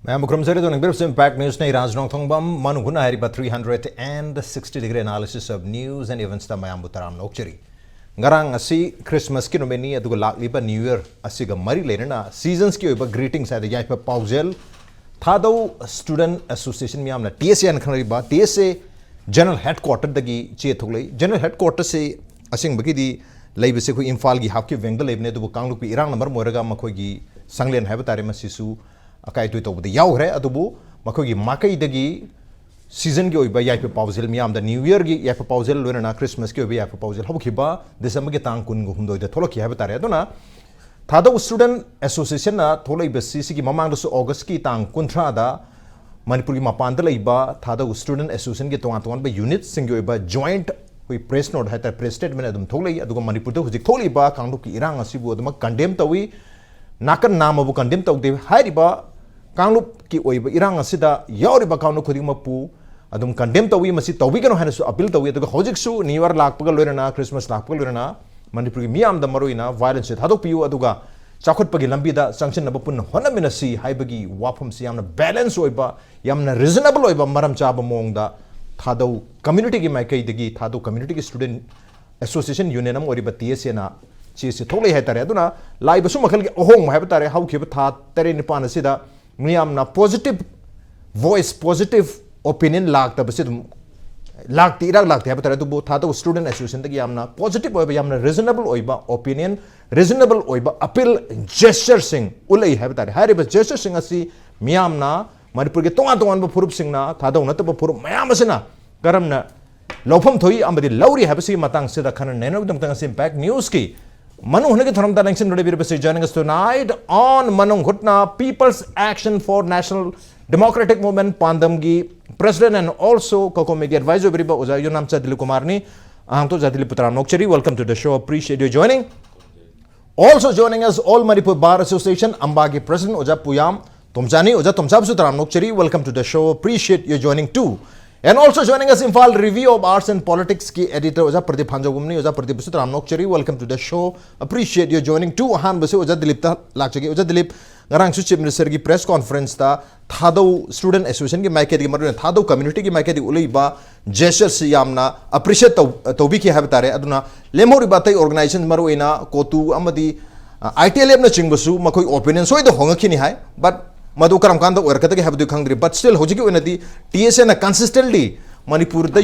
Ma'am, Impact News na Raj Nongthombam, Manung Hutna hariba 360-degree analysis of news and events ta mayam butaram nokchari. Ngarang asi Christmas ki nomeni aduga lakliba New Year asiga mari lenana seasons ki oiba greetings ada yai pa paujel Thadou'S Student Association miyam na TSA an khanariba TSA General Headquarters dagi che thoglei General Headquarters se asing bagi di leibese ko Imphal gi hapki vengal leibne du kangluk pi irang number moiraga makhoi gi sanglen haiba tare masisu akai tu tobudi yaugre adubu makhoi gi makai dagi season ki oiba yai pe paujel miyam da New Year gi yai pe paujel lona Christmas ki oiba yai pe paujel habukhiba December gi tang kun gu humdoi da tholoki haiba tare aduna Thadou'S Student Association na tholai basi sigi mamang su August ki tang kunthra da Manipuri mapan da leiba Thadou'S Student Association ki tongan ba unit singi oiba joint we press note hai ta press statement adum tholai aduga Manipur da hujik tholai ba kangdu ki irang asibu aduma condemn tawi nakan nama bu condemn tawde hairiba kanglu ki oiba irang asida yauriba kanglu khudi mapu adum condemn tawi masi tawi kano hanasu appeal tawi aduga hojik su New Year lakpaga loirana Christmas lakpaga loirana Manipur ki miyam da maroina violence thadok piu aduga chakhot pagi lambi da sanction na bapun hona minasi haibagi wafam si yamna balance oiba yamna reasonable oiba maram chaba mong da Thadou community ki maikai dagi Thadou community ki student association union am oriba TSA na chisi tholai hai tare aduna lai basu makhal ki ohong hai tare how khiba tha tare nipan asida miyam na positive voice positive opinion lagta basidum lagti irak lagti hai tare du Thadou student association dagi yamna positive oiba yamna reasonable oiba opinion reasonable oiba appeal gesture sing ulai hai tare hai riba gesture sing asi miyam na Manipur ki tongan ba phurup sing na Thadou na ba phurup mayam asina karam na lofam thoi amadi lauri habasi matang sida khana neno dam tang impact news ki Manung Hutna ki thoram da nangsin rode bir joining us tonight on Manung Hutna People's Action for National Democratic Movement PANDM gi president and also Koko Media advisor biriba Oza Yumnamcha Dillipkumar ni angto jadili putram nokchari welcome to the show appreciate you joining also joining us All Manipur Bar Association AMBA gi president Oza Puyam Tomcha ni Oza Tomcha su tram nokchari welcome to the show appreciate you joining too and also joining us Imphal Review of Arts and Politics ki editor Oza Pradeep Phanjoubam ni Oza Pradeep su tram nokchari welcome to the show appreciate you joining too han base Oza Dilip ta lakchagi Oza Dilip ngarang su chief minister ki press conference ta Thadou Student Association ki maike di marune Thadou community ki maike di uleiba gesture si yamna appreciate tobi ki habtare aduna lemori batai organization maruina kotu amadi ITLM na chingbasu makoi opinion so ido hongakini hai but madu karam kanda orkata ki habdu khangri but still hojiki onati TSA na consistently Manipur da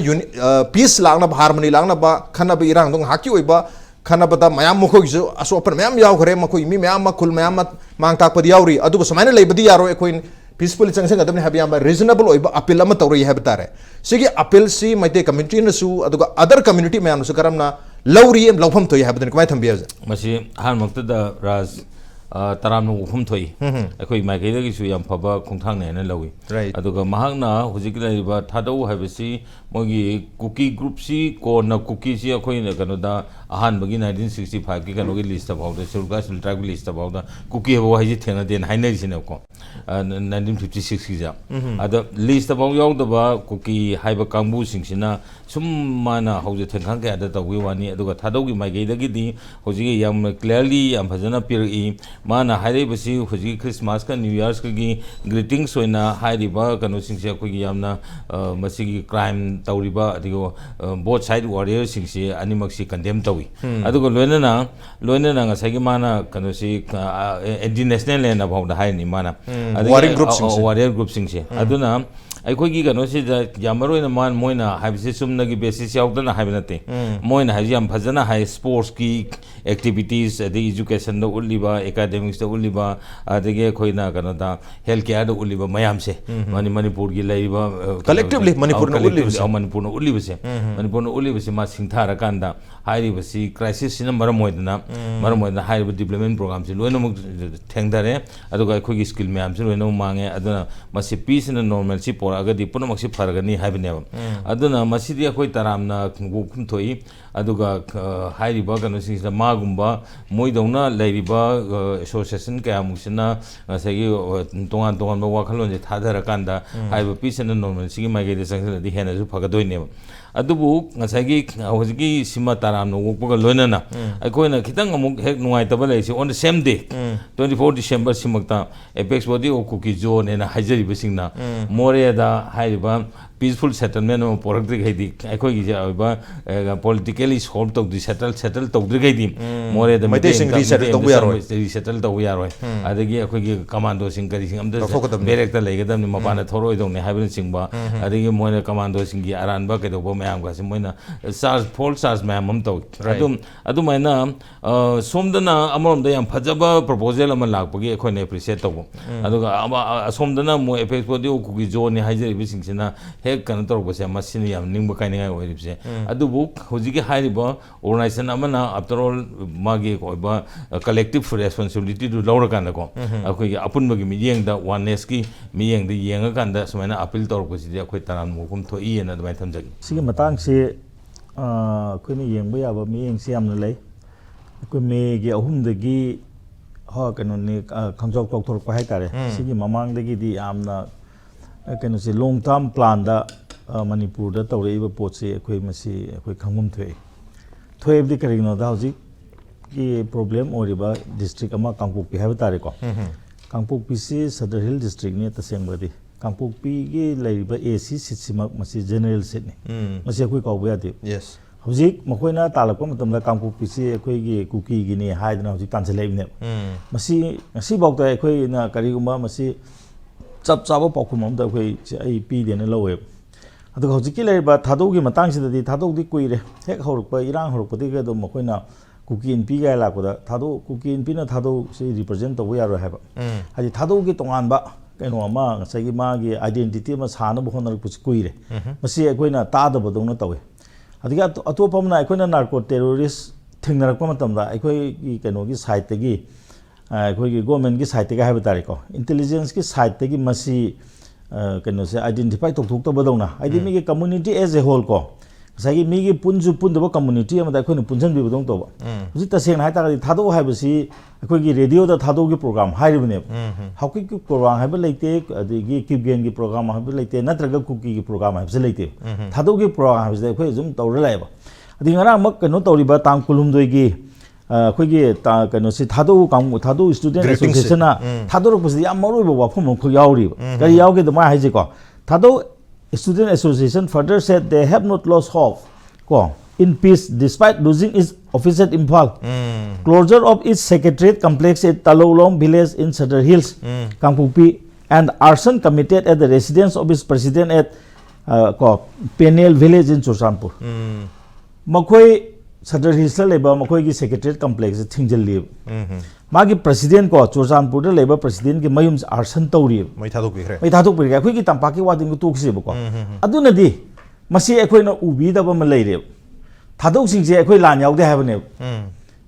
peace lagna harmony lagna ba khana ba irang dong haki oiba khana bata mayam mukho jo aso open mayam yaw khare makoi mi mayam makul mayam mang tak padi yawri adu ba samaina leibadi yaro ekoi peaceful changsang adamne habiyam reasonable oiba appeal ama tawri habtare sigi appeal si maite community na su aduga other community mayam su karamna lawri em lawpham toy habdan kamai thambiya masi han makta da Raj taram no phum thoi akoi maike da gi su yam phaba khongthang ne na lawi aduga mahangna hujik laiba Thadou habisi mogi cookie group si ko na cookie si akoi na kano da ahan bagi 1965 ki kano gi list about the Silka tribe list about the cookie ho haji thena den hainai sine ko 1956 ki ja ada list about yaw da ba cookie haiba kangbu singsina sum mana hauja thengkhang ka da tawi wani aduga Thadou gi maike da gi di hujik yam clearly yam phajana piri mana haire basi hujik Christmas ka New Year's ka gi greetings oina hairiba kano singse ko gi yamna masigi crime tawriba adigo both side warriors singse animak si condemn tawi adugo loina na ngasagi mana kano si international land about the high ni mana warrior group singse aduna aikogi kano si yamaro na man moina habise sumna gi basis yaudana habinate moina haji am phajana high sports ki activities adi education da uliba academics da uliba adege khoina kano da health care da uliba mayam se Manipur gi laiba collectively Manipur na uliba se ma singthara kanda hairi basi crisis sina maram moidna hairi development program se loina muk thengdare aduga khoi skill mayam se loina mange aduna masi peace and normalcy ꯇꯧꯔꯛꯑꯒꯗꯤ ꯄꯨꯝꯅꯃꯛꯁꯤ ꯐꯔꯒꯅꯤ ꯍꯥꯏꯕꯅꯦꯕ ꯑꯗꯨꯅ ꯃꯁꯤꯗꯤ ꯑꯩꯈꯣꯏ ꯇꯔꯥꯝꯅ ꯈꯣꯡꯊꯣꯛ ꯊꯣꯛꯏ ꯑꯗꯨꯒ ꯍꯥꯏꯔꯤꯕ ꯀꯩꯅꯣꯁꯤꯡꯁꯤꯗ ꯃꯥꯒꯨꯝꯕ ꯃꯣꯏꯗꯧꯅ ꯂꯩꯔꯤꯕ association ꯀꯌꯥꯃꯨꯛꯁꯤꯅ ꯉꯁꯥꯏꯒꯤ ꯇꯣꯉꯥꯟ ꯇꯣꯉꯥꯟꯕ ꯋꯥꯈꯜꯂꯣꯟꯁꯦ ꯊꯥꯊꯔꯀꯥꯟꯗ ꯍꯥꯏꯔꯤꯕ ꯄꯤꯁ ꯑꯦꯟ ꯅꯣꯔꯃꯦꯜꯁꯤꯒꯤ ꯃꯥꯏꯀꯩꯗ ꯆꯪꯁꯤꯜꯂꯗꯤ ꯍꯦꯟꯅꯁꯨ ꯐꯒꯗꯣꯏꯅꯦꯕ ꯑꯗꯨꯕꯨ ꯉꯁꯥꯏꯒꯤ ꯍꯧꯖꯤꯛꯀꯤ ꯁꯤꯃ ꯇꯔꯥꯝꯅ ꯑꯣꯛꯄꯒ ꯂꯣꯏꯅꯅ ꯑꯩꯈꯣꯏꯅ ꯈꯤꯇꯪ ꯑꯃꯨꯛ ꯍꯦꯛ ꯅꯨꯡꯉꯥꯏꯇꯕ ꯂꯩꯔꯤꯁꯤ ꯑꯣꯟ ꯗ ꯁꯦꯝ ꯗꯦ 24 December ꯁꯤꯃꯛꯇ apex body of Kuki zone ꯍꯥꯏꯖꯔꯤꯕꯁꯤꯡꯅ ꯃꯣꯔꯦꯗ ꯍꯥꯏꯔꯤꯕ ꯄꯤꯁꯐꯨꯜ ꯁꯦꯇꯜꯃꯦꯟ ꯑꯃ ꯄꯣꯔꯛꯇ꯭ꯔꯤꯈꯩꯗꯤ ꯑꯩꯈꯣꯏꯒꯤ ꯑꯣꯏꯕ ꯄꯣꯂꯤꯇꯤꯀꯦꯂꯤ ꯁꯣꯜꯕ ꯇꯧꯗ꯭ꯔꯤ ꯁꯦꯇꯜ ꯇꯧꯗ꯭ꯔꯤꯈꯩꯗꯤ ꯃꯣꯔꯦꯗ ꯔꯤꯁꯦꯇꯜ ꯇꯧꯕ ꯌꯥꯔꯣꯏ ꯑꯗꯒꯤ ꯑꯩꯈꯣꯏꯒꯤ ꯀꯃꯥꯟꯗꯣꯁꯤꯡ ꯀꯔꯤꯁꯤꯡ ꯑꯝꯇ ꯕꯦꯔꯦꯛꯇ ꯂꯩꯒꯗꯕꯅꯤ ꯃꯄꯥꯟꯗ ꯊꯣꯛꯂꯛꯑꯣꯏꯗꯧꯅꯤ ꯍꯥꯏꯕꯅꯆꯤꯡꯕ ꯑꯗꯒꯤ ꯃꯣꯏꯅ ꯀꯃꯥꯟꯗꯣꯁꯤꯡꯒꯤ ꯑꯔꯥꯟꯕ ꯀꯩꯗꯧꯕ ꯃꯌꯥꯝꯒꯁꯤ ꯃꯣꯏꯅ ꯐꯣꯜ ꯆꯥꯔꯖ ꯃꯌꯥꯝ ꯑꯃ ꯇꯧꯏ ꯑꯗꯨꯃꯥꯏꯅ ꯁꯣꯝꯗꯅ ꯑꯃꯔꯣꯝꯗ ꯌꯥꯝ ꯐꯖꯕ ꯄ꯭ꯔꯣꯄꯣꯖꯦꯜ ꯑꯃ ꯂꯥꯛꯄꯒꯤ ꯑꯩꯈꯣꯏꯅ ꯑꯦꯄ꯭ꯔꯤꯁꯤꯌꯦꯠ ꯇꯧꯕ ꯑꯗꯨꯒ ꯑꯁꯣꯝꯗꯅ ꯃꯣꯏ ꯑꯦꯄꯦꯛꯁ ꯕꯣꯗꯤ ꯑꯣꯐ ꯀꯨꯀꯤ ꯖꯣꯟꯅꯤ ꯍꯥꯏꯖꯔꯤꯕꯁꯤꯡꯁꯤꯅ ꯍꯦꯛ ꯀꯩꯅꯣ ꯇꯧꯔꯛꯄꯁꯦ ꯃꯁꯤꯅ ꯌꯥꯝ ꯅꯤꯡꯕ ꯀꯥꯏꯅꯤꯡꯉꯥꯏ ꯑꯣꯏꯔꯤꯕꯁꯦ ꯑꯗꯨꯕꯨ ꯍꯧꯖꯤꯛꯀꯤ ꯍꯥꯏꯔꯤꯕ ꯑꯣꯔꯒꯅꯥꯏꯖꯦꯁꯟ ꯑꯃꯅ ꯑꯥꯐꯇꯔ ꯑꯣꯜ ꯃꯥꯒꯤ ꯑꯣꯏꯕ ꯀꯂꯦꯛꯇꯤꯞ ꯔꯦꯁꯄꯣꯟꯁꯤꯕꯤꯂꯤꯇꯤꯗꯨ ꯂꯧꯔꯀꯥꯟꯗꯀꯣ ꯑꯩꯈꯣꯏꯒꯤ ꯑꯄꯨꯟꯕꯒꯤ ꯃꯤꯠꯌꯦꯡꯗ ꯋꯥꯟꯅꯦꯁꯀꯤ ꯃꯤꯠꯌꯦꯡꯗ ꯌꯦꯡꯉꯀꯥꯟꯗ ꯁꯨꯃꯥꯏꯅ ꯑꯄꯤꯜ ꯇꯧꯔꯛꯄꯁꯤꯗꯤ ꯑꯩꯈꯣꯏ ꯇꯔꯥꯝꯅ ꯃꯐꯝ ꯊꯣꯛꯏꯅ ꯑꯗꯨꯃꯥꯏꯅ ꯊꯝꯖꯒꯦ ꯁꯤꯒꯤ ꯃꯇꯥꯡꯁꯤ ꯑꯩꯈꯣꯏꯅ ꯌꯦꯡꯕ ꯌꯥꯕ ꯃꯤꯠꯌꯦꯡꯁꯤ ꯌꯥꯝꯅ ꯂꯩ ꯑꯩꯈꯣꯏ ꯃꯦꯒꯤ 3ꯗꯒꯤ ꯀꯩꯅꯣꯅꯤ ꯈꯪꯖꯥꯎ ꯆꯥꯎꯊꯣꯔꯛꯄ ꯍꯥꯏꯇꯥꯔꯦ ꯁꯤꯒꯤ ꯃꯃꯥꯡꯗꯒꯤꯗꯤ ꯌꯥꯝꯅ ꯀꯩꯅꯣꯁꯤ ꯂꯣꯡ ꯇꯥꯔꯝ ꯄ꯭ꯂꯥꯟꯗ ꯃꯅꯤꯄꯨꯔꯗ ꯇꯧꯔꯛꯏꯕ ꯄꯣꯠꯁꯤ ꯑꯩꯈꯣꯏ ꯃꯁꯤ ꯑꯩꯈꯣꯏ ꯈꯪꯐꯝ ꯊꯣꯛꯑꯦꯕꯗꯤ ꯀꯔꯤꯒꯤꯅꯣꯗ ꯍꯧꯖꯤꯛꯀꯤ ꯄ꯭ꯔꯣꯕ꯭ꯂꯦꯝ ꯑꯣꯏꯔꯤꯕ ꯗꯤꯁꯇ꯭ꯔꯤꯛ ꯑꯃ ꯀꯥꯡꯄꯣꯛꯄꯤ ꯍꯥꯏꯕ ꯇꯥꯔꯦꯀꯣ ꯀꯥꯡꯄꯣꯛꯄꯤꯁꯤ ꯁꯗꯔ ꯍꯤꯜ ꯗꯤꯁꯇ꯭ꯔꯤꯛꯅꯤ ꯇꯁꯦꯡꯕꯗꯤ ꯀꯥꯡꯄꯣꯛꯄꯤꯒꯤ ꯂꯩꯔꯤꯕ AC ꯁꯤꯠꯁꯤꯃꯛ ꯃꯁꯤ ꯖꯦꯅꯔꯦꯜ ꯁꯤꯠꯅꯤ ꯃꯁꯤ ꯑꯩꯈꯣꯏ ꯀꯥꯎꯕ ꯌꯥꯗꯦ ꯍꯧꯖꯤꯛ ꯃꯈꯣꯏꯅ ꯇꯥꯜꯂꯛꯄ ꯃꯇꯝꯗ ꯀꯥꯡꯄꯣꯛꯄꯤꯁꯤ ꯑꯩꯈꯣꯏꯒꯤ ꯀꯨꯀꯤꯒꯤꯅꯤ ꯍꯥꯏꯗꯅ ꯍꯧꯖꯤꯛ ꯇꯥꯟꯁꯤꯜꯂꯛꯏꯕꯅꯦꯕ ꯃꯁꯤ ꯉꯁꯤꯐꯥꯎꯗ ꯑꯩꯈꯣꯏꯅ ꯀꯔꯤꯒꯨꯝꯕ ꯃꯁꯤ ꯆꯞ ꯆꯥꯕ ꯄꯥꯎꯈꯨꯝ ꯑꯃꯗ ꯑꯩꯈꯣꯏ ꯑꯩ ꯄꯤꯗꯦꯅ ꯂꯧꯋꯦꯕ ꯑꯗꯨꯒ ꯍꯧꯖꯤꯛꯀꯤ ꯂꯩꯔꯤꯕ ꯊꯥꯗꯧꯒꯤ ꯃꯇꯥꯡꯁꯤꯗꯗꯤ ꯊꯥꯗꯧꯗꯤ ꯀꯨꯏꯔꯦ ꯍꯦꯛ ꯍꯧꯔꯛꯄ ꯏꯔꯥꯡ ꯍꯧꯔꯛꯄꯗꯒꯤ ꯑꯗꯨꯝ ꯃꯈꯣꯏꯅ ꯀꯨꯀꯤ NP ꯀꯥꯏ ꯂꯥꯛꯄꯗ ꯊꯥꯗꯧ ꯀꯨꯀꯤ NPꯅ ꯊꯥꯗꯧꯁꯤ ꯔꯤꯄ꯭ꯔꯖꯦꯟ ꯇꯧꯕ ꯌꯥꯔꯣꯏ ꯍꯥꯏꯕ ꯍꯥꯏꯗꯤ ꯊꯥꯗꯧꯒꯤ ꯇꯣꯉꯥꯟꯕ ꯀꯩꯅꯣ ꯑꯃ ꯉꯁꯥꯏꯒꯤ ꯃꯥꯒꯤ ꯑꯥꯏꯗꯦꯟꯇꯤꯇꯤ ꯑꯃ ꯁꯥꯅꯕ ꯍꯣꯠꯅꯔꯛꯄꯁꯤ ꯀꯨꯏꯔꯦ ꯃꯁꯤ ꯑꯩꯈꯣꯏꯅ ꯇꯥꯗꯕꯗꯧꯅ ꯇꯧꯋꯤ ꯑꯗꯒꯤ ꯑꯇꯣꯞꯄ ꯑꯃꯅ ꯑꯩꯈꯣꯏꯅ ꯅꯥꯔꯀꯣ ꯇꯦꯔꯣꯔꯤꯁ ꯊꯦꯡꯅꯔꯛꯄ ꯃꯇꯝꯗ ꯑꯩꯈꯣꯏꯒꯤ ꯀꯩꯅꯣꯒꯤ ꯁꯥꯏꯠꯇꯒꯤ ꯑꯩꯈꯣꯏꯒꯤ ꯒꯣꯔꯃꯦꯟꯒꯤ ꯁꯥꯏꯠꯇꯒꯤ ꯍꯥꯏꯕ ꯇꯥꯔꯦꯀꯣ ꯏꯟꯇꯦꯂꯤꯖꯦꯟꯁꯀꯤ ꯁꯥꯏꯠꯇꯒꯤ ꯃꯁꯤ ꯀꯩꯅꯣꯁꯦ ꯑꯥꯏꯗꯦꯟꯇꯤꯐꯥꯏ ꯇꯧꯊꯣꯛꯇꯕꯗꯧꯅ ꯍꯥꯏꯗꯤ ꯃꯤꯒꯤ ꯀꯝꯃꯨꯅꯤꯇꯤ ꯑꯦꯖ ꯑꯦ ꯍꯣꯜ ꯀꯣ ꯉꯁꯥꯏꯒꯤ ꯃꯤꯒꯤ ꯄꯨꯟꯗꯕ ꯀꯝꯃꯨꯅꯤꯇꯤ ꯑꯃꯗ ꯑꯩꯈꯣꯏꯅ ꯄꯨꯟꯁꯤꯟꯕꯤꯕꯗꯧꯅ ꯇꯧꯕ ꯍꯧꯖꯤꯛ ꯇꯁꯦꯡꯅ ꯍꯥꯏꯇꯥꯔꯒꯗꯤ ꯊꯥꯗꯧ ꯍꯥꯏꯕꯁꯤ ꯑꯩꯈꯣꯏꯒꯤ ꯔꯦꯗꯤꯑꯣꯗ ꯊꯥꯗꯧꯒꯤ ꯄ꯭ꯔꯣꯒ꯭ꯔꯥꯝ ꯍꯥꯏꯔꯤꯕꯅꯦꯕ ꯍꯥꯎꯀꯤꯛꯀꯤ ꯄ꯭ꯔꯣꯒ꯭ꯔꯥꯝ ꯍꯥꯏꯕ ꯂꯩꯇꯦ ꯑꯗꯒꯤ ꯀꯤꯞꯒꯦꯟꯒꯤ ꯄ꯭ꯔꯣꯒ꯭ꯔꯥꯝ ꯍꯥꯏꯕ ꯂꯩꯇꯦ ꯅꯠꯇ꯭ꯔꯒ ꯀꯨꯀꯤꯒꯤ ꯄ꯭ꯔꯣꯒ꯭ꯔꯥꯝ ꯍꯥꯏꯕꯁꯤ ꯂꯩꯇꯦ ꯊꯥꯗꯧꯒꯤ ꯄ꯭ꯔꯣꯒ꯭ꯔꯥꯝ ꯍꯥꯏꯕꯁꯤꯗ ꯑꯩꯈꯣꯏ ꯑꯗꯨꯝ ꯇꯧꯔ ꯂꯥꯛꯑꯦꯕ ꯑꯗꯒꯤ ꯉꯔꯥꯡꯃꯛ ꯀꯩꯅꯣ ꯇꯧꯔꯤꯕ ꯇꯥꯡ 12ꯒꯤ ꯑꯩꯈꯣꯏꯒꯤ ꯀꯩꯅꯣꯁꯤ ꯊꯥꯗꯧ ꯁ꯭ꯇꯨꯗꯦꯟ ꯑꯦꯁꯣꯁꯤꯌꯦꯁꯟꯅ ꯊꯥꯗꯣꯔꯛꯄꯁꯤꯗ ꯌꯥꯝ ꯃꯔꯨꯑꯣꯏꯕ ꯋꯥꯐꯝ ꯑꯃꯈꯛ ꯌꯥꯎꯔꯤꯕ ꯀꯔꯤ ꯌꯥꯎꯒꯦꯗ ꯃꯥ ꯍꯥꯏꯁꯦꯀꯣ Thadou Student Association further said they have not lost hope in peace despite losing its office at Imphal. Closure of its secretariat complex at Talolong village in Sadar Hills, Kangpokpi, and arson committed at the residence of its president at Penel village in Churchandpur. Makoi Sadar Hills leba makoi ki secretariat complex thingjali. Magi president ko Churchandpur da leba president ki mayum arson tawri. Mai thadok bikre. Mai thadok bikre. Akoi ki tampaki wading ko tukse ko. Aduna di masi akoi na ubi da ba malay Thadok sing je akoi lan yaw de have ne.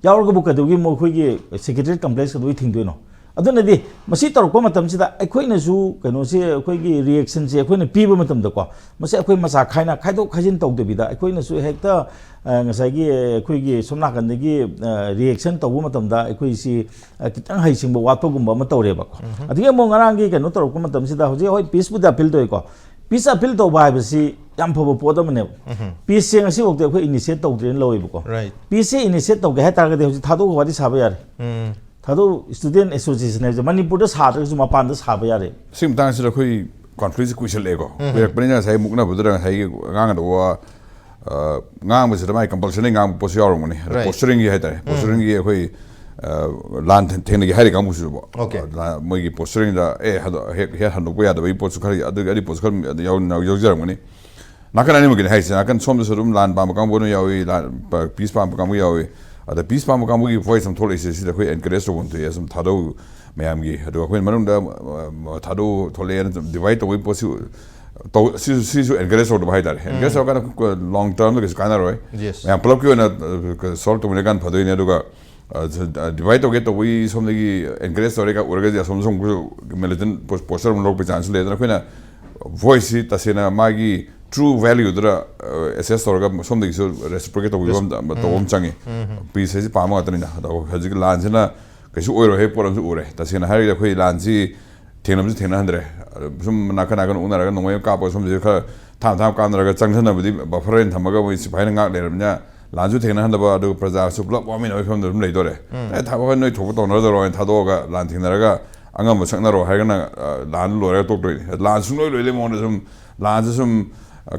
Yaw ko buka dogi mo akoi ki secretariat complex ko doi thingdo no. Aduna di masi tarok pa matam sida akoi na su kano si akoi ki reaction si akoi na piba matam da ko. Masi akoi masa khaina khaidok khajin tawde bida akoi na su hekta ngasagi akoi ki somna kan degi reaction tawu matam da akoi si kitang haising ba watpo gumba ma tawre ba ko. Adiga mo ngarang ki kano tarok pa matam sida hoji hoi peaceful appeal to ko. Peace appeal to ba ba si yam pho po da mane. Peace sing asi okte akoi initiate tawde loi ba ko. Peace initiate tawge ha tar ga de hoji thadok wadi saba yar. Thadou Student Association है जो मणिपुर दा साथ जो मापान दा साब यारे SIM तांग से कोई कॉन्फ्लिक्ट कुछ लेगो वे अपने ना सही मुकना बुदरा सही गांग दो गांग में से माय कंपल्सरी गांग पोस्ट यार मने पोस्टरिंग ये है तारे पोस्टरिंग ये कोई लान टेन की हरी काम उसे मैं की पोस्टरिंग दा हे हनु को याद भाई पोस्ट खरी अदर पोस्ट खर याव जर मने नाकन आने मगे है से नाकन सोम से रूम लान पाम काम बोनो यावी पीस पाम काम यावी अद पीस पाम काम की वॉइस हम थोड़ी सी सीधा कोई एनकरेज तो बनते हैं हम थादो मैं आम की तो कोई मनुन दा थादो थोड़े डिवाइड तो वही पोसी तो सी एनकरेज तो भाई दार एनकरेज होगा ना लॉन्ग टर्म तो किस काना रोए मैं हम प्लब क्यों ना सॉल्व तो मेरे कान फदो ही नहीं तो का डिवाइड हो गया तो वही समझे कि एनकरेज तो रहेगा और क्या समझो मिलिटेंट पोस्टर हम लोग पे चांस लेते हैं कोई ना voice tasena magi true value dra assess torga something so reciprocate to changi piece is pama atrina hajik lansina kaisu oiro he poram su ure tasena hari khoi lansi thenam su thena andre sum nakana kan unara nongay ka po som je kha tham kan raga changthana budi bufferen thamaga moi sipai ngak lermnya lanju thena handaba do praja su blok wamin oi phom dum leidore thabaga noi thob to nor ro thadoga lan thinaraga angam saknaro haigana lan lore tok doi lan su noi loile mon sum lan sum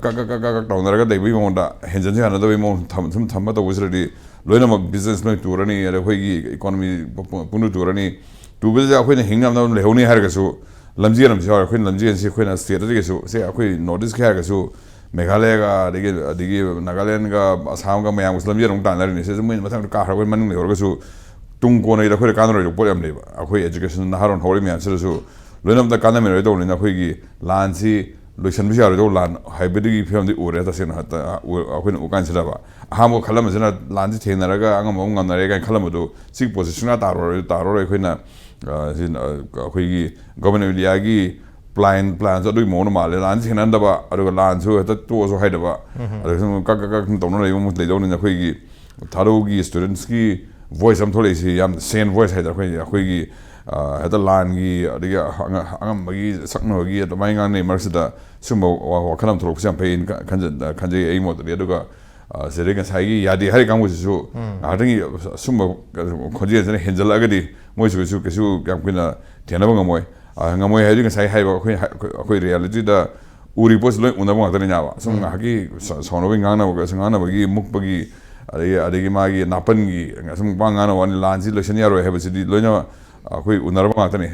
ka taunaraga debi monda henjan se anada be mon sum thamma to usredi loina mak business noi turani are hoigi economy punu turani tu be ja khoina hingam na lehoni har ga su lamji ram se khoin lamji se khoina state ga su se khoi notice kha ga su meghalaya ga digi nagaland ga assam ga mayam muslim ram ta nar ni se mun mathang ka har khoi manung le ga su tung ko nei da khoi kan ro por am le khoi education na haron hori me se su loinam da kana me ro do ni na khoi gi lan si loisan bi jar do lan hybrid gi pham di ure ta sen hata khoi u kan sira ba ham ko khalam jena lan ji thena ra ga angam ngam na re ga khalam do sik position ta ro khoi na sin khoi gi government area gi plan so do mo no ma le lan thena da ba aro lan su ta to so hai da ba aro sum ka to no le mo le do ni na khoi gi tharo gi students gi voice am thole si yam sen voice hai da khoi gi hata lan gi angam gi sakno gi to mai ngang nei marsida sumbo wa khanam throk siam pein kanje ei mo de do ga serega sai gi yadi hari kam su adangi sumbo khoji jene henjal agadi moi su ke su kam kina thena bang moi ngamoi hai ga sai hai ba khoi reality da uri pos loi una ma tani nyawa sum nga gi sono bi ngang na ba sanga na ba gi muk ba gi adegi ma gi napan gi sum ba nga na wan lan ji lo shani aro he ba si loina khoi unar ma tani